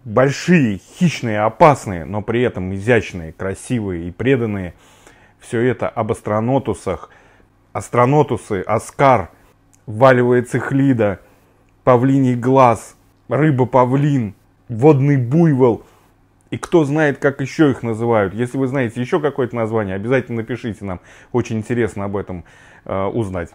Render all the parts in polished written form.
большие, хищные, опасные, но при этом изящные, красивые и преданные. Все это об астронотусах. Астронотусы, оскар, валевая цихлида, павлиний глаз, рыба-павлин, водный буйвол. И кто знает, как еще их называют. Если вы знаете еще какое-то название, обязательно напишите нам. Очень интересно об этом узнать.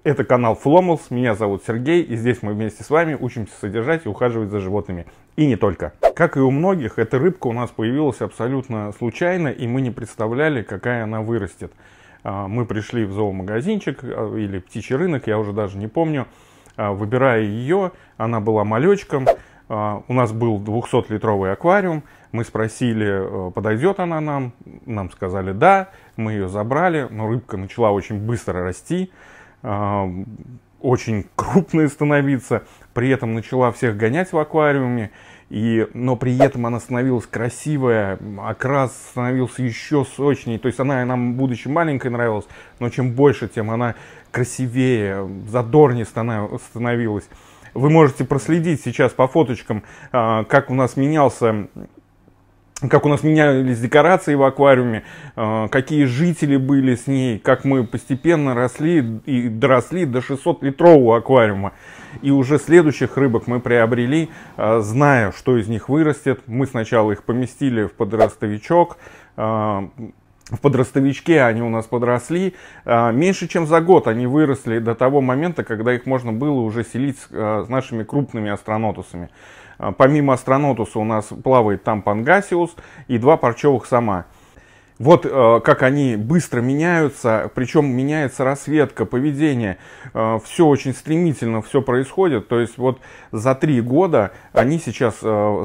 Это канал Flomals, меня зовут Сергей, и здесь мы вместе с вами учимся содержать и ухаживать за животными. И не только. Как и у многих, эта рыбка у нас появилась абсолютно случайно, и мы не представляли, какая она вырастет. Мы пришли в зоомагазинчик или птичий рынок, я уже даже не помню. Выбирая ее, она была малечком. У нас был 200-литровый аквариум. Мы спросили, подойдет она нам. Нам сказали да, мы ее забрали, но рыбка начала очень быстро расти. Очень крупной становиться, при этом начала всех гонять в аквариуме, но при этом она становилась красивая, окрас становился еще сочнее, то есть она нам, будучи маленькой, нравилась, но чем больше, тем она красивее, задорнее становилась. Вы можете проследить сейчас по фоточкам, как у нас менялись декорации в аквариуме, какие жители были с ней, как мы постепенно росли и доросли до 600-литрового аквариума. И уже следующих рыбок мы приобрели, зная, что из них вырастет. Мы сначала их поместили в подростовичок. В подростовичке они у нас подросли. Меньше чем за год они выросли до того момента, когда их можно было уже селить с нашими крупными астронотусами. Помимо астронотуса у нас плавает там пангасиус и 2 парчевых сама. Вот как они быстро меняются, причем меняется расцветка, поведение. Все очень стремительно, все происходит. То есть вот за 3 года они сейчас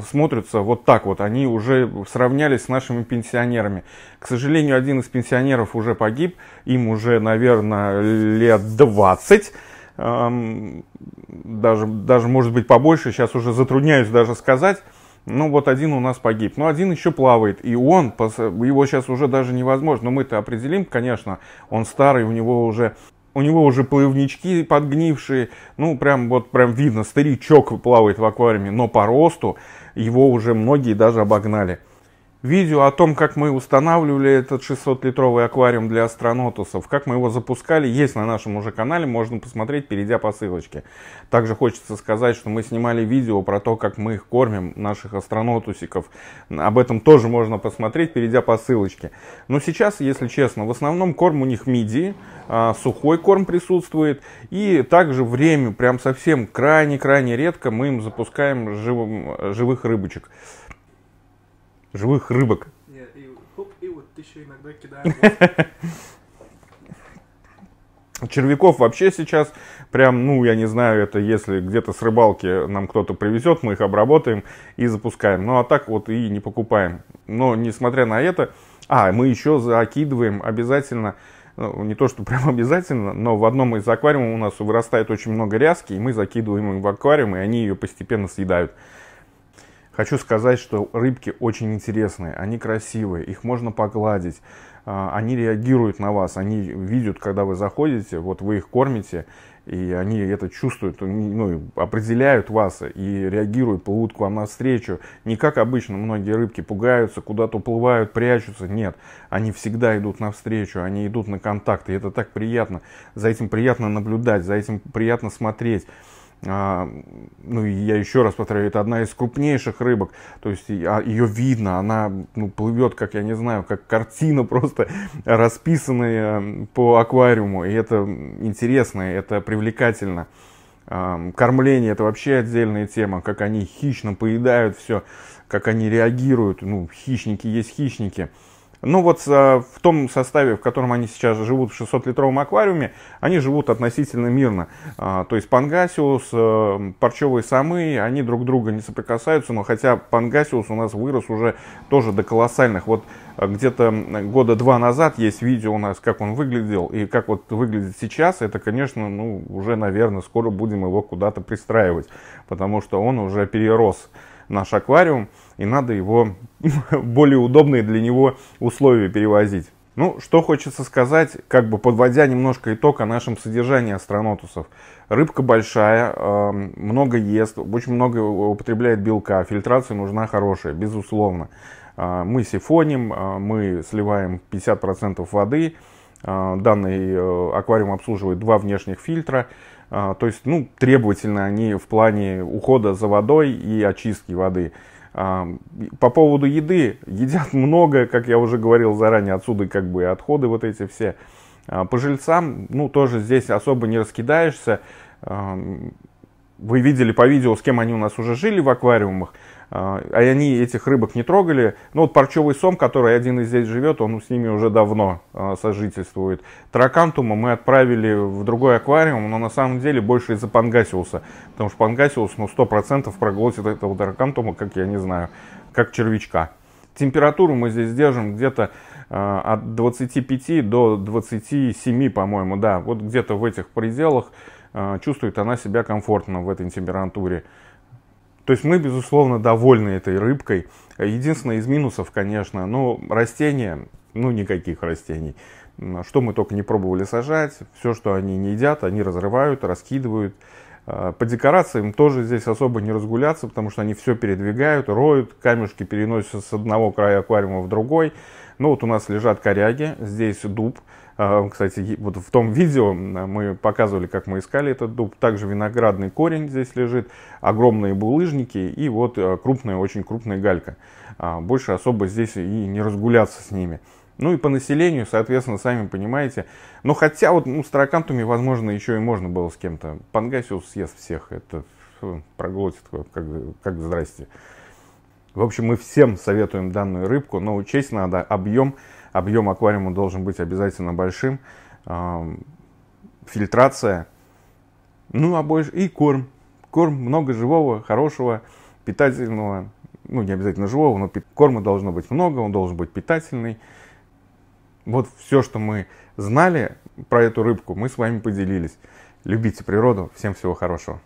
смотрятся вот так вот. Они уже сравнялись с нашими пенсионерами. К сожалению, один из пенсионеров уже погиб. Им уже, наверное, лет 20. Даже может быть побольше, сейчас уже затрудняюсь даже сказать. Ну вот один у нас погиб, но один еще плавает, и его сейчас уже даже невозможно. Но мы-то определим, конечно, он старый, у него уже плавнички подгнившие, ну прям видно, старичок плавает в аквариуме, но по росту его уже многие даже обогнали. Видео о том, как мы устанавливали этот 600-литровый аквариум для астронотусов, как мы его запускали, есть на нашем уже канале, можно посмотреть, перейдя по ссылочке. Также хочется сказать, что мы снимали видео про то, как мы их кормим, наших астронотусиков. Об этом тоже можно посмотреть, перейдя по ссылочке. Но сейчас, если честно, в основном корм у них мидии, сухой корм присутствует. И также время, прям совсем крайне-крайне редко, мы им запускаем живых рыбочек. Живых рыбок. Нет, и вот еще иногда кидаем. Червяков вообще сейчас прям, ну я не знаю, это если где-то с рыбалки нам кто-то привезет, мы их обработаем и запускаем. Ну а так вот и не покупаем. Но несмотря на это, мы еще закидываем обязательно, ну, не то что прям обязательно, но в одном из аквариумов у нас вырастает очень много ряски, и мы закидываем их в аквариум, и они ее постепенно съедают. Хочу сказать, что рыбки очень интересные, они красивые, их можно погладить, они реагируют на вас, они видят, когда вы заходите, вот вы их кормите, и они это чувствуют, ну, определяют вас и реагируют, плывут к вам навстречу. Не как обычно многие рыбки пугаются, куда-то уплывают, прячутся, нет, они всегда идут навстречу, они идут на контакт, и это так приятно, за этим приятно наблюдать, за этим приятно смотреть. Ну и я еще раз повторяю, это одна из крупнейших рыбок, то есть ее видно, она плывет, как я не знаю, как картина просто расписанная по аквариуму, и это интересно, это привлекательно. Кормление — это вообще отдельная тема, как они хищно поедают все, как они реагируют, ну хищники есть хищники. Ну вот в том составе, в котором они сейчас живут в 600-литровом аквариуме, они живут относительно мирно. То есть пангасиус, парчевые самы, они друг друга не соприкасаются, но хотя пангасиус у нас вырос уже тоже до колоссальных. Вот где-то года 2 назад есть видео у нас, как он выглядел, и как вот выглядит сейчас, это, конечно, ну, уже, наверное, скоро будем его куда-то пристраивать, потому что он уже перерос наш аквариум, и надо его более удобные для него условия перевозить. Ну, что хочется сказать, как бы подводя немножко итог о нашем содержании астронотусов. Рыбка большая, много ест, очень много употребляет белка, фильтрация нужна хорошая, безусловно. Мы сифоним, мы сливаем 50% воды. Данный аквариум обслуживает 2 внешних фильтра. То есть, ну, требовательны они в плане ухода за водой и очистки воды. По поводу еды, едят много, как я уже говорил заранее, отсюда как бы отходы вот эти все. По жильцам, ну, тоже здесь особо не раскидаешься. Вы видели по видео, с кем они у нас уже жили в аквариумах, а они этих рыбок не трогали. Ну вот парчевый сом, который один из здесь живет, он с ними уже давно сожительствует. Тракантума мы отправили в другой аквариум, но на самом деле больше из-за пангасиуса. Потому что пангасиус, ну, 100% проглотит этого тракантума, как я не знаю, как червячка. Температуру мы здесь держим где-то от 25 до 27, по-моему, да. Вот где-то в этих пределах чувствует она себя комфортно в этой температуре. То есть мы, безусловно, довольны этой рыбкой. Единственное из минусов, конечно, ну, растения, ну, никаких растений. Что мы только не пробовали сажать, все, что они не едят, они разрывают, раскидывают. По декорациям тоже здесь особо не разгуляться, потому что они все передвигают, роют, камешки переносятся с одного края аквариума в другой. Ну вот у нас лежат коряги, здесь дуб. Кстати, вот в том видео мы показывали, как мы искали этот дуб. Также виноградный корень здесь лежит, огромные булыжники и вот крупная, очень крупная галька. Больше особо здесь и не разгуляться с ними. Ну и по населению, соответственно, сами понимаете. Но хотя вот, ну, с таракантами, возможно, еще и можно было с кем-то. Пангасиус съест всех, это проглотит, как здрасте. В общем, мы всем советуем данную рыбку, но учесть надо объем. Объем аквариума должен быть обязательно большим. Фильтрация. Ну, а больше и корм. Корм много живого, хорошего, питательного. Ну, не обязательно живого, но корма должно быть много, он должен быть питательный. Вот все, что мы знали про эту рыбку, мы с вами поделились. Любите природу. Всем всего хорошего.